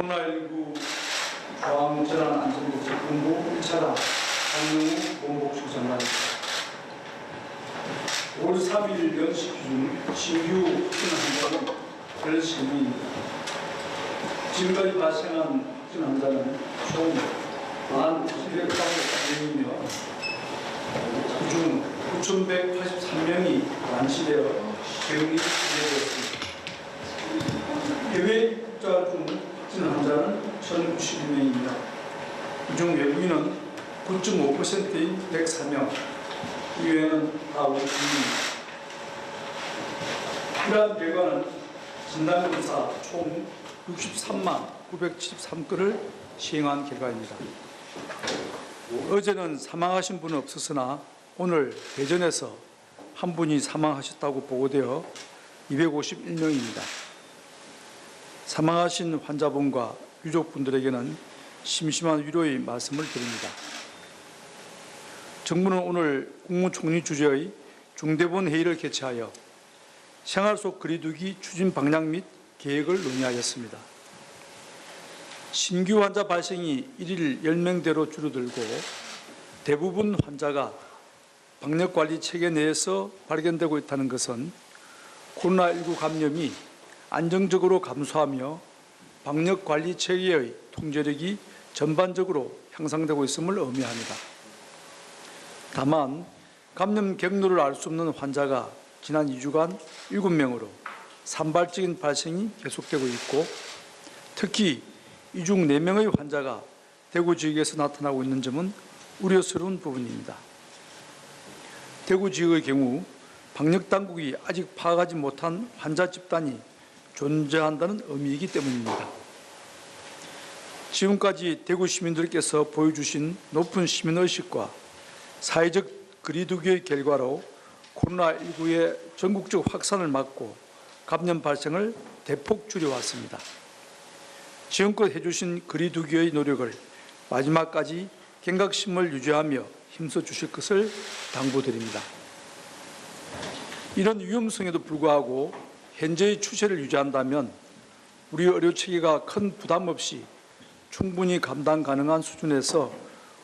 코로나19 중앙재난안전대책본부 1차장 강용우 보건복지부 장관입니다. 5월 3일 0시 기준 신규 확진 환자는 13명입니다. 지금까지 발생한 확진 환자는 총 1,704명이며 그중 9,183명이 완치되어 격리 진행되었습니다. 해외 입국자 중 확진 환자는 1,092명입니다. 그중 외국인은 9.5%인 104명, 이외에는 다 외국인입니다. 이러한 결과는 진단검사 총 63만 973건을 시행한 결과입니다. 어제는 사망하신 분은 없었으나 오늘 대전에서 한 분이 사망하셨다고 보고되어 251명입니다. 사망하신 환자분과 유족분들에게는 심심한 위로의 말씀을 드립니다. 정부는 오늘 국무총리 주재의 중대본 회의를 개최하여 생활 속 거리두기 추진 방향 및 계획을 논의하였습니다. 신규 환자 발생이 일일 10명대로 줄어들고 대부분 환자가 방역관리 체계 내에서 발견되고 있다는 것은 코로나19 감염이 안정적으로 감소하며 방역관리 체계의 통제력이 전반적으로 향상되고 있음을 의미합니다. 다만 감염 경로를 알 수 없는 환자가 지난 2주간 7명으로 산발적인 발생이 계속되고 있고 특히 이 중 4명의 환자가 대구 지역에서 나타나고 있는 점은 우려스러운 부분입니다. 대구 지역의 경우 방역당국이 아직 파악하지 못한 환자 집단이 존재한다는 의미이기 때문입니다. 지금까지 대구 시민들께서 보여주신 높은 시민의식과 사회적 거리두기의 결과로 코로나19의 전국적 확산을 막고 감염 발생을 대폭 줄여왔습니다. 지금껏 해주신 거리두기의 노력을 마지막까지 경각심을 유지하며 힘써주실 것을 당부드립니다. 이런 위험성에도 불구하고 현재의 추세를 유지한다면 우리 의료체계가 큰 부담 없이 충분히 감당 가능한 수준에서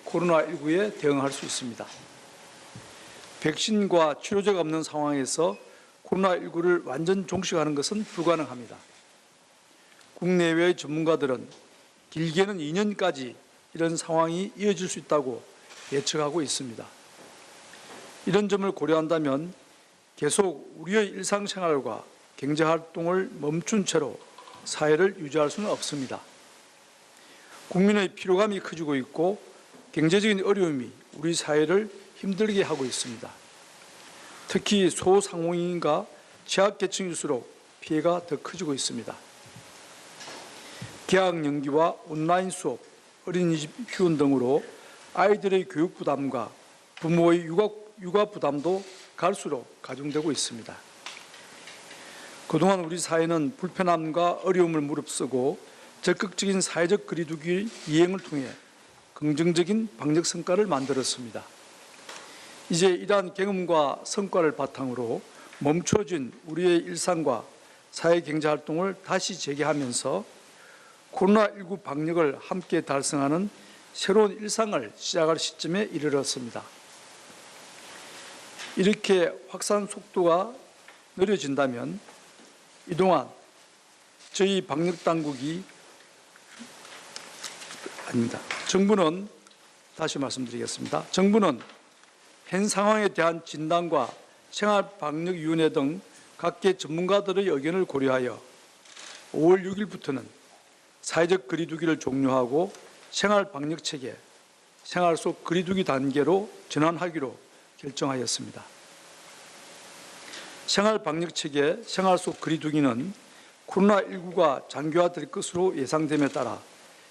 코로나19에 대응할 수 있습니다. 백신과 치료제가 없는 상황에서 코로나19를 완전 종식하는 것은 불가능합니다. 국내외의 전문가들은 길게는 2년까지 이런 상황이 이어질 수 있다고 예측하고 있습니다. 이런 점을 고려한다면 계속 우리의 일상생활과 경제활동을 멈춘 채로 사회를 유지할 수는 없습니다. 국민의 피로감이 커지고 있고 경제적인 어려움이 우리 사회를 힘들게 하고 있습니다. 특히 소상공인과 취약계층일수록 피해가 더 커지고 있습니다. 개학 연기와 온라인 수업, 어린이집 휴원 등으로 아이들의 교육 부담과 부모의 육아 부담도 갈수록 가중되고 있습니다. 그동안 우리 사회는 불편함과 어려움을 무릅쓰고 적극적인 사회적 거리두기 이행을 통해 긍정적인 방역 성과를 만들었습니다. 이제 이러한 경험과 성과를 바탕으로 멈춰진 우리의 일상과 사회 경제 활동을 다시 재개하면서 코로나19 방역을 함께 달성하는 새로운 일상을 시작할 시점에 이르렀습니다. 이렇게 확산 속도가 느려진다면 이동안 저희 방역당국이 정부는 다시 말씀드리겠습니다. 정부는 현 상황에 대한 진단과 생활방역위원회 등 각계 전문가들의 의견을 고려하여 5월 6일부터는 사회적 거리두기를 종료하고 생활방역체계, 생활 속 거리두기 단계로 전환하기로 결정하였습니다. 생활방역체계, 생활 속 거리두기는 코로나19가 장기화될 것으로 예상됨에 따라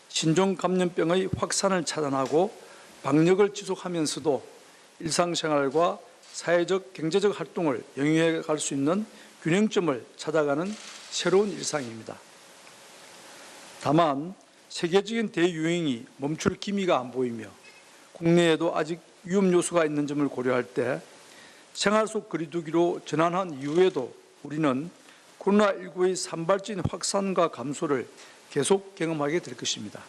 신종 감염병의 확산을 차단하고 방역을 지속하면서도 일상생활과 사회적, 경제적 활동을 영위해 갈 수 있는 균형점을 찾아가는 새로운 일상입니다. 다만 세계적인 대유행이 멈출 기미가 안 보이며 국내에도 아직 위험 요소가 있는 점을 고려할 때 생활 속 거리두기로 전환한 이후에도 우리는 코로나19의 산발적인 확산과 감소를 계속 경험하게 될 것입니다.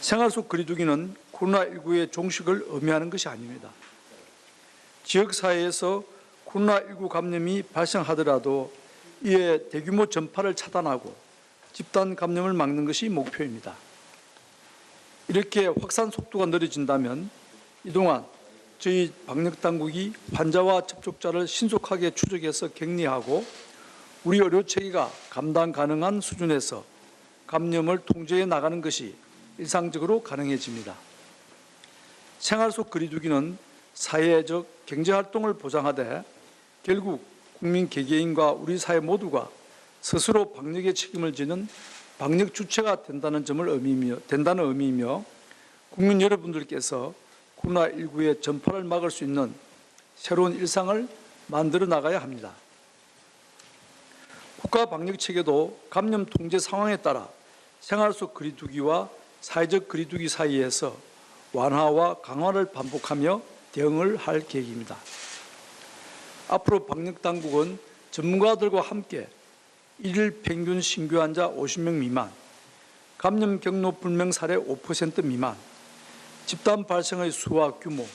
생활 속 거리두기는 코로나19의 종식을 의미하는 것이 아닙니다. 지역사회에서 코로나19 감염이 발생하더라도 이에 대규모 전파를 차단하고 집단 감염을 막는 것이 목표입니다. 이렇게 확산 속도가 느려진다면 이동안 저희 방역당국이 환자와 접촉자를 신속하게 추적해서 격리하고 우리 의료체계가 감당 가능한 수준에서 감염을 통제해 나가는 것이 일상적으로 가능해집니다. 생활 속 거리두기는 사회적 경제활동을 보장하되 결국 국민 개개인과 우리 사회 모두가 스스로 방역의 책임을 지는 방역 주체가 된다는 의미이며 국민 여러분들께서 코로나19의 전파를 막을 수 있는 새로운 일상을 만들어 나가야 합니다. 국가 방역 체계도 감염 통제 상황에 따라 생활 속 거리두기와 사회적 거리두기 사이에서 완화와 강화를 반복하며 대응을 할 계획입니다. 앞으로 방역당국은 전문가들과 함께 일일 평균 신규 환자 50명 미만, 감염 경로 불명 사례 5% 미만, 집단 발생의 수와 규모,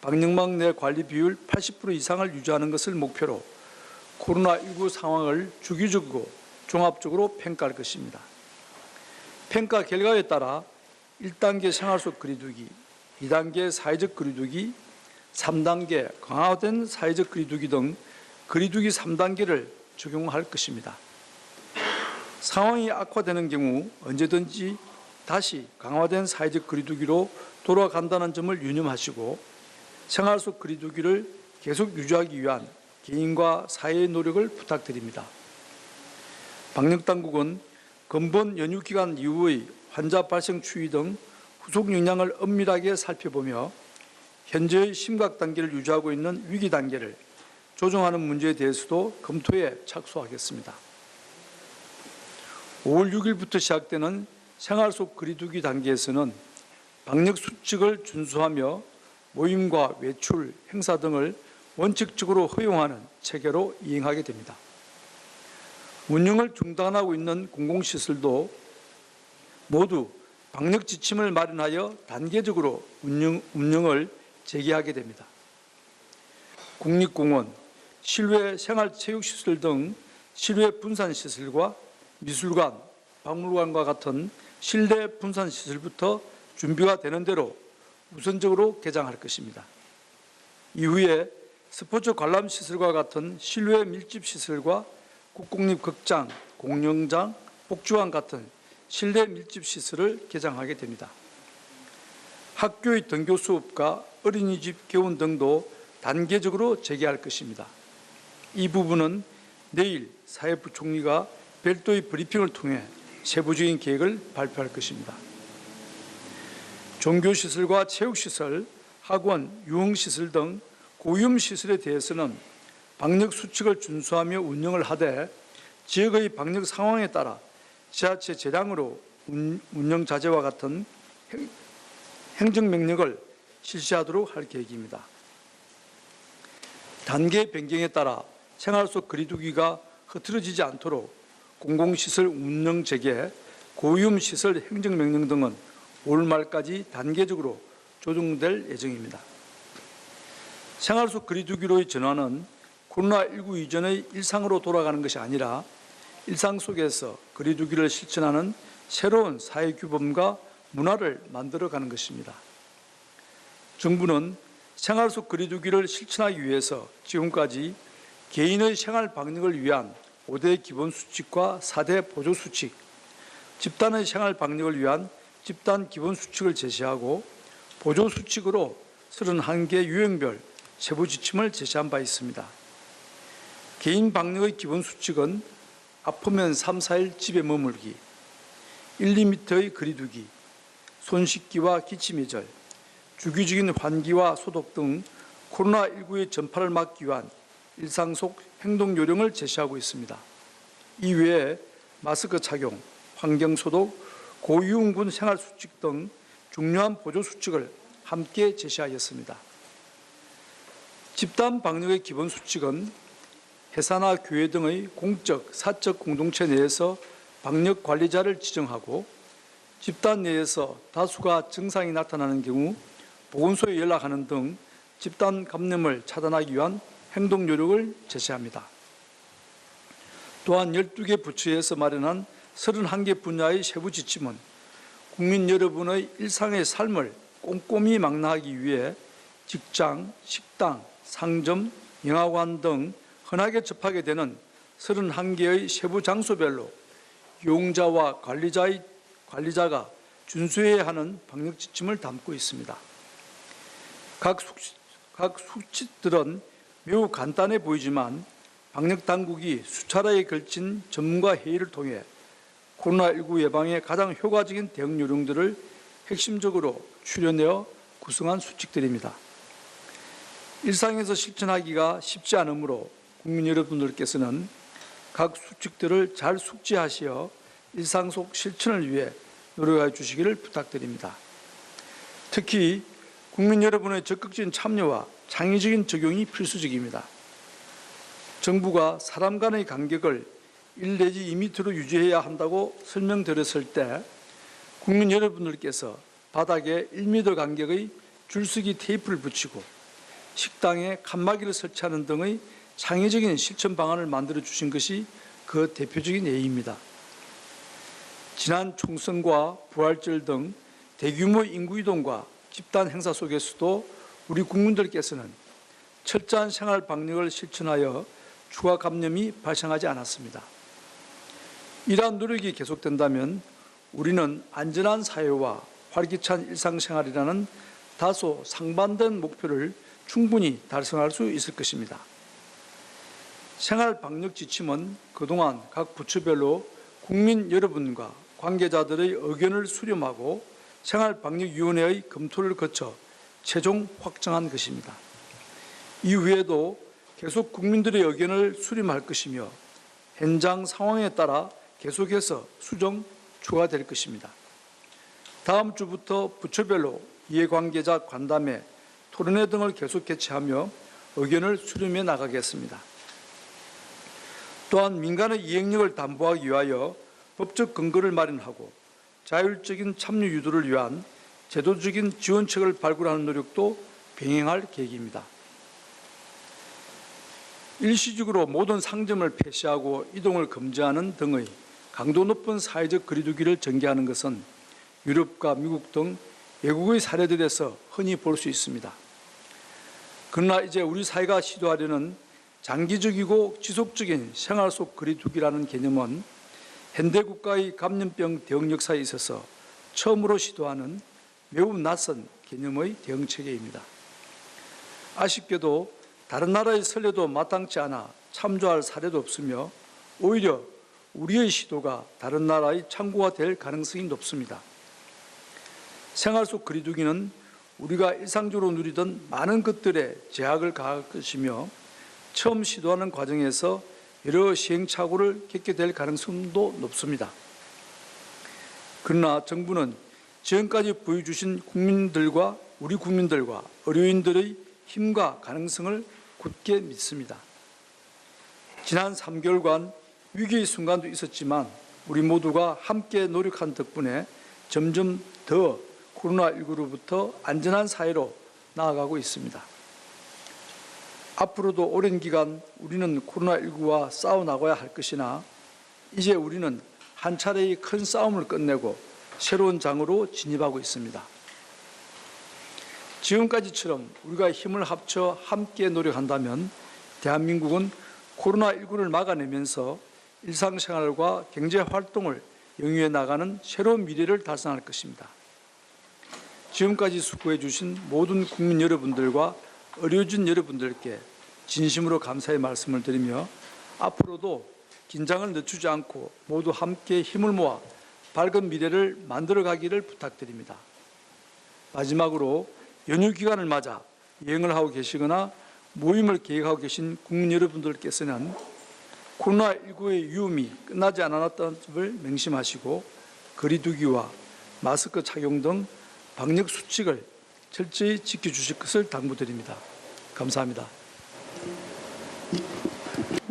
방역망 내 관리 비율 80% 이상을 유지하는 것을 목표로 코로나19 상황을 주기적으로 종합적으로 평가할 것입니다. 평가 결과에 따라 1단계 생활 속 거리두기, 2단계 사회적 거리두기, 3단계 강화된 사회적 거리두기 등 거리두기 3단계를 적용할 것입니다. 상황이 악화되는 경우 언제든지 다시 강화된 사회적 거리두기로 돌아간다는 점을 유념하시고 생활 속 거리두기를 계속 유지하기 위한 개인과 사회의 노력을 부탁드립니다. 방역당국은 근본 연휴 기간 이후의 환자 발생 추이 등 후속 영향을 엄밀하게 살펴보며 현재의 심각 단계를 유지하고 있는 위기 단계를 조정하는 문제에 대해서도 검토에 착수하겠습니다. 5월 6일부터 시작되는 생활 속 거리두기 단계에서는 방역 수칙을 준수하며 모임과 외출, 행사 등을 원칙적으로 허용하는 체계로 이행하게 됩니다. 운영을 중단하고 있는 공공시설도 모두 방역 지침을 마련하여 단계적으로 운영을 재개하게 됩니다. 국립공원, 실외 생활체육시설 등 실외 분산시설과 미술관, 박물관과 같은 실내 분산시설부터 준비가 되는 대로 우선적으로 개장할 것입니다. 이후에 스포츠 관람시설과 같은 실외 밀집시설과 국공립극장, 공연장, 복주관 같은 실내 밀집시설을 개장하게 됩니다. 학교의 등교 수업과 어린이집 개원 등도 단계적으로 재개할 것입니다. 이 부분은 내일 사회부총리가 별도의 브리핑을 통해 세부적인 계획을 발표할 것입니다. 종교시설과 체육시설, 학원, 유흥시설 등 고위험시설에 대해서는 방역 수칙을 준수하며 운영을 하되 지역의 방역 상황에 따라 지하철 재량으로 운영 자제와 같은 행정명령을 실시하도록 할 계획입니다. 단계 변경에 따라 생활 속 거리두기가 흐트러지지 않도록 공공시설 운영 재개, 고위험시설 행정명령 등은 올 말까지 단계적으로 조정될 예정입니다. 생활 속 거리두기로의 전환은 코로나19 이전의 일상으로 돌아가는 것이 아니라 일상 속에서 거리두기를 실천하는 새로운 사회규범과 문화를 만들어가는 것입니다. 정부는 생활 속 거리두기를 실천하기 위해서 지금까지 개인의 생활 방역을 위한 5대 기본수칙과 4대 보조수칙, 집단의 생활 방역을 위한 집단 기본수칙을 제시하고 보조수칙으로 31개 유형별 세부 지침을 제시한 바 있습니다. 개인 방역의 기본수칙은 아프면 3, 4일 집에 머물기, 1, 2m의 거리두기, 손 씻기와 기침 예절, 주기적인 환기와 소독 등 코로나19의 전파를 막기 위한 일상 속 행동 요령을 제시하고 있습니다. 이외에 마스크 착용, 환경 소독, 고위험군 생활 수칙 등 중요한 보조 수칙을 함께 제시하였습니다. 집단 방역의 기본 수칙은 회사나 교회 등의 공적, 사적 공동체 내에서 방역 관리자를 지정하고 집단 내에서 다수가 증상이 나타나는 경우 보건소에 연락하는 등 집단 감염을 차단하기 위한 행동 요령을 제시합니다. 또한 12개 부처에서 마련한 31개 분야의 세부 지침은 국민 여러분의 일상의 삶을 꼼꼼히 망라하기 위해 직장, 식당, 상점, 영화관 등 흔하게 접하게 되는 31개의 세부 장소별로 이용자와 관리자가 준수해야 하는 방역 지침을 담고 있습니다. 각 수칙들은 매우 간단해 보이지만 방역 당국이 수차례에 걸친 전문가 회의를 통해 코로나19 예방에 가장 효과적인 대응 요령들을 핵심적으로 추려내어 구성한 수칙들입니다. 일상에서 실천하기가 쉽지 않으므로 국민 여러분들께서는 각 수칙들을 잘 숙지하시어 일상 속 실천을 위해 노력해 주시기를 부탁드립니다. 특히 국민 여러분의 적극적인 참여와 창의적인 적용이 필수적입니다. 정부가 사람 간의 간격을 1 내지 2m로 유지해야 한다고 설명드렸을 때 국민 여러분들께서 바닥에 1m 간격의 줄서기 테이프를 붙이고 식당에 칸막이를 설치하는 등의 창의적인 실천 방안을 만들어 주신 것이 그 대표적인 예입니다. 지난 총선과 부활절 등 대규모 인구이동과 집단 행사 속에서도 우리 국민들께서는 철저한 생활 방역을 실천하여 추가 감염이 발생하지 않았습니다. 이러한 노력이 계속된다면 우리는 안전한 사회와 활기찬 일상생활이라는 다소 상반된 목표를 충분히 달성할 수 있을 것입니다. 생활 방역 지침은 그동안 각 부처별로 국민 여러분과 관계자들의 의견을 수렴하고 생활방역위원회의 검토를 거쳐 최종 확정한 것입니다. 이후에도 계속 국민들의 의견을 수렴할 것이며 현장 상황에 따라 계속해서 수정, 추가될 것입니다. 다음 주부터 부처별로 이해관계자 간담회, 토론회 등을 계속 개최하며 의견을 수렴해 나가겠습니다. 또한 민간의 이행력을 담보하기 위하여 법적 근거를 마련하고 자율적인 참여 유도를 위한 제도적인 지원책을 발굴하는 노력도 병행할 계획입니다. 일시적으로 모든 상점을 폐쇄하고 이동을 금지하는 등의 강도 높은 사회적 거리두기를 전개하는 것은 유럽과 미국 등 외국의 사례들에서 흔히 볼 수 있습니다. 그러나 이제 우리 사회가 시도하려는 장기적이고 지속적인 생활 속 거리두기라는 개념은 현대국가의 감염병 대응 역사에 있어서 처음으로 시도하는 매우 낯선 개념의 대응 체계입니다. 아쉽게도 다른 나라의 선례도 마땅치 않아 참조할 사례도 없으며 오히려 우리의 시도가 다른 나라의 참고가 될 가능성이 높습니다. 생활 속 거리두기는 우리가 일상적으로 누리던 많은 것들에 제약을 가할 것이며 처음 시도하는 과정에서 여러 시행착오를 겪게 될 가능성도 높습니다. 그러나 정부는 지금까지 보여주신 국민들과 우리 국민들과 의료인들의 힘과 가능성을 굳게 믿습니다. 지난 3개월간 위기의 순간도 있었지만 우리 모두가 함께 노력한 덕분에 점점 더 코로나19로부터 안전한 사회로 나아가고 있습니다. 앞으로도 오랜 기간 우리는 코로나19와 싸워나가야 할 것이나 이제 우리는 한 차례의 큰 싸움을 끝내고 새로운 장으로 진입하고 있습니다. 지금까지처럼 우리가 힘을 합쳐 함께 노력한다면 대한민국은 코로나19를 막아내면서 일상생활과 경제활동을 영위해 나가는 새로운 미래를 달성할 것입니다. 지금까지 수고해 주신 모든 국민 여러분들과 의료진 여러분들께 진심으로 감사의 말씀을 드리며 앞으로도 긴장을 늦추지 않고 모두 함께 힘을 모아 밝은 미래를 만들어가기를 부탁드립니다. 마지막으로 연휴 기간을 맞아 여행을 하고 계시거나 모임을 계획하고 계신 국민 여러분들께서는 코로나19의 위험이 끝나지 않았다는 점을 명심하시고 거리두기와 마스크 착용 등 방역 수칙을 철저히 지켜주실 것을 당부드립니다. 감사합니다.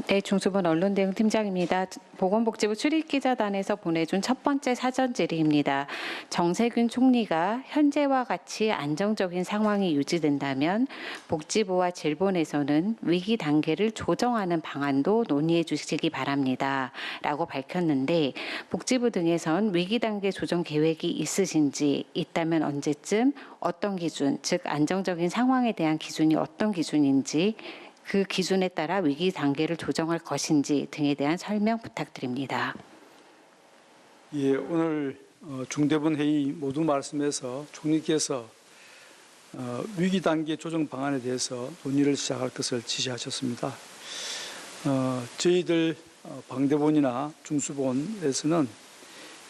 네, 중수본 언론대응 팀장입니다. 보건복지부 출입기자단에서 보내준 첫 번째 사전 질의입니다. 정세균 총리가 현재와 같이 안정적인 상황이 유지된다면 복지부와 질본에서는 위기 단계를 조정하는 방안도 논의해 주시기 바랍니다. 라고 밝혔는데 복지부 등에선 위기 단계 조정 계획이 있으신지, 있다면 언제쯤, 어떤 기준, 즉 안정적인 상황에 대한 기준이 어떤 기준인지, 그 기준에 따라 위기 단계를 조정할 것인지 등에 대한 설명 부탁드립니다. 예, 오늘 중대본 회의 모두 말씀에서 총리께서 위기 단계 조정 방안에 대해서 논의를 시작할 것을 지시하셨습니다. 저희들 방대본이나 중수본에서는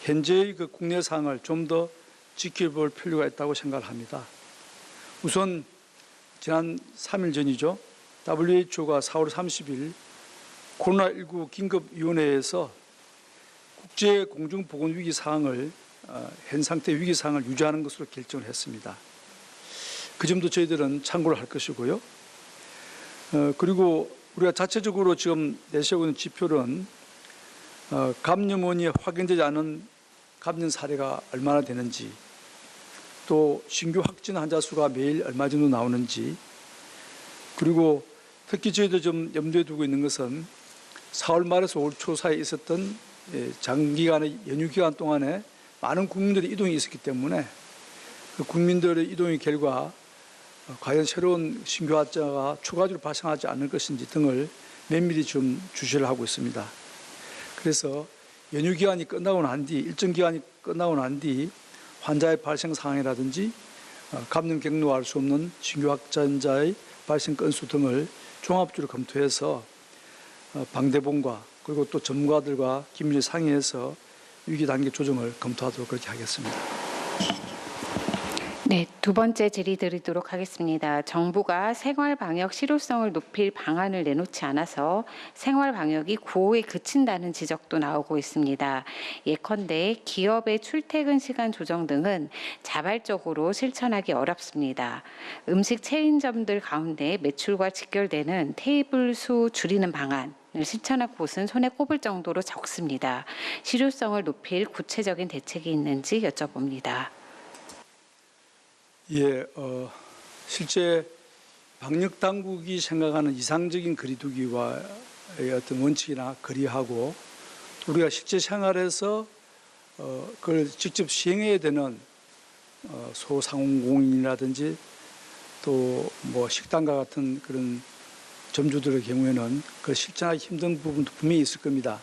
현재의 그 국내 상황을 좀 더 지켜볼 필요가 있다고 생각합니다. 우선 지난 3일 전이죠. WHO가 4월 30일 코로나19 긴급위원회에서 국제 공중보건 위기 상황을 현 상태 위기 상황을 유지하는 것으로 결정을 했습니다. 그 점도 저희들은 참고를 할 것이고요. 그리고 우리가 자체적으로 지금 내세우고 있는 지표는 감염원이 확인되지 않은 감염 사례가 얼마나 되는지, 또 신규 확진 환자 수가 매일 얼마 정도 나오는지, 그리고 특히 저희도 좀 염두에 두고 있는 것은 4월 말에서 올 초 사이에 있었던 장기간의 연휴 기간 동안에 많은 국민들의 이동이 있었기 때문에 그 국민들의 이동의 결과 과연 새로운 신규 환자가 추가적으로 발생하지 않을 것인지 등을 면밀히 좀 주시를 하고 있습니다. 그래서 연휴 기간이 끝나고 난 뒤, 일정 기간이 끝나고 난 뒤 환자의 발생 상황이라든지 감염 경로를 알 수 없는 신규 확진자의 발생 건수 등을 종합적으로 검토해서 방대본과 그리고 또 전문가들과 긴밀히 상의해서 위기 단계 조정을 검토하도록 그렇게 하겠습니다. 네, 두 번째 질의 드리도록 하겠습니다. 정부가 생활방역 실효성을 높일 방안을 내놓지 않아서 생활방역이 9호에 그친다는 지적도 나오고 있습니다. 예컨대 기업의 출퇴근 시간 조정 등은 자발적으로 실천하기 어렵습니다. 음식 체인점들 가운데 매출과 직결되는 테이블 수 줄이는 방안, 실천할 곳은 손에 꼽을 정도로 적습니다. 실효성을 높일 구체적인 대책이 있는지 여쭤봅니다. 예, 실제 방역 당국이 생각하는 이상적인 거리두기와 어떤 원칙이나 거리하고 우리가 실제 생활에서 그걸 직접 시행해야 되는 소상공인이라든지 또 뭐 식당과 같은 그런 점주들의 경우에는 그 실천하기 힘든 부분도 분명히 있을 겁니다.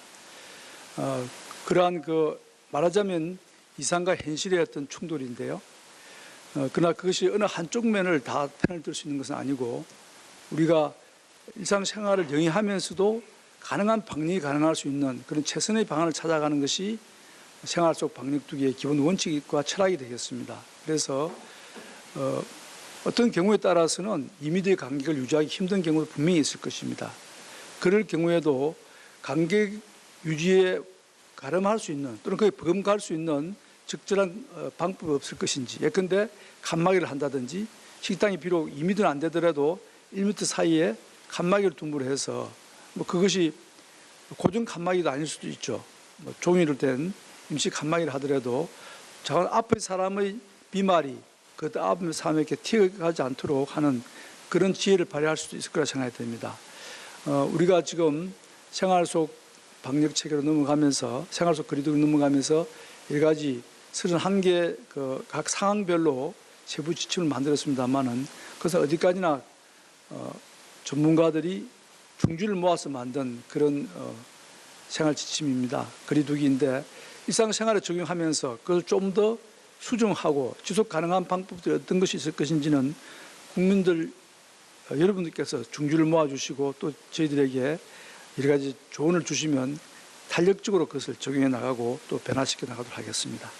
그러한 그 말하자면 이상과 현실의 어떤 충돌인데요. 그러나 그것이 어느 한쪽 면을 다 편을 들 수 있는 것은 아니고 우리가 일상생활을 영위하면서도 가능한 방역이 가능할 수 있는 그런 최선의 방안을 찾아가는 것이 생활 속 방역두기의 기본 원칙과 철학이 되겠습니다. 그래서 어떤 경우에 따라서는 2m의 간격을 유지하기 힘든 경우도 분명히 있을 것입니다. 그럴 경우에도 간격 유지에 가름할 수 있는 또는 그에 버금갈 수 있는 적절한 방법이 없을 것인지, 예컨대 칸막이를 한다든지 식당이 비록 2m는 안 되더라도 1m 사이에 칸막이를 둥글해서 뭐 그것이 고정 칸막이도 아닐 수도 있죠. 뭐 종이로 된 임시 칸막이를 하더라도 저 앞에 사람의 비말이 그 앞에 사람에게 튀어가지 않도록 하는 그런 지혜를 발휘할 수도 있을 거라 생각이 됩니다. 우리가 지금 생활 속 방역 체계로 넘어가면서 생활 속 거리두기로 넘어가면서 여러 가지 31개 각 상황별로 세부 지침을 만들었습니다만은 그것은 어디까지나 전문가들이 중지를 모아서 만든 그런 생활 지침입니다. 거리두기인데 일상생활에 적용하면서 그걸 좀 더 수정하고 지속 가능한 방법들이 어떤 것이 있을 것인지는 국민들 여러분들께서 중지를 모아주시고 또 저희들에게 여러 가지 조언을 주시면 탄력적으로 그것을 적용해 나가고 또 변화시켜 나가도록 하겠습니다.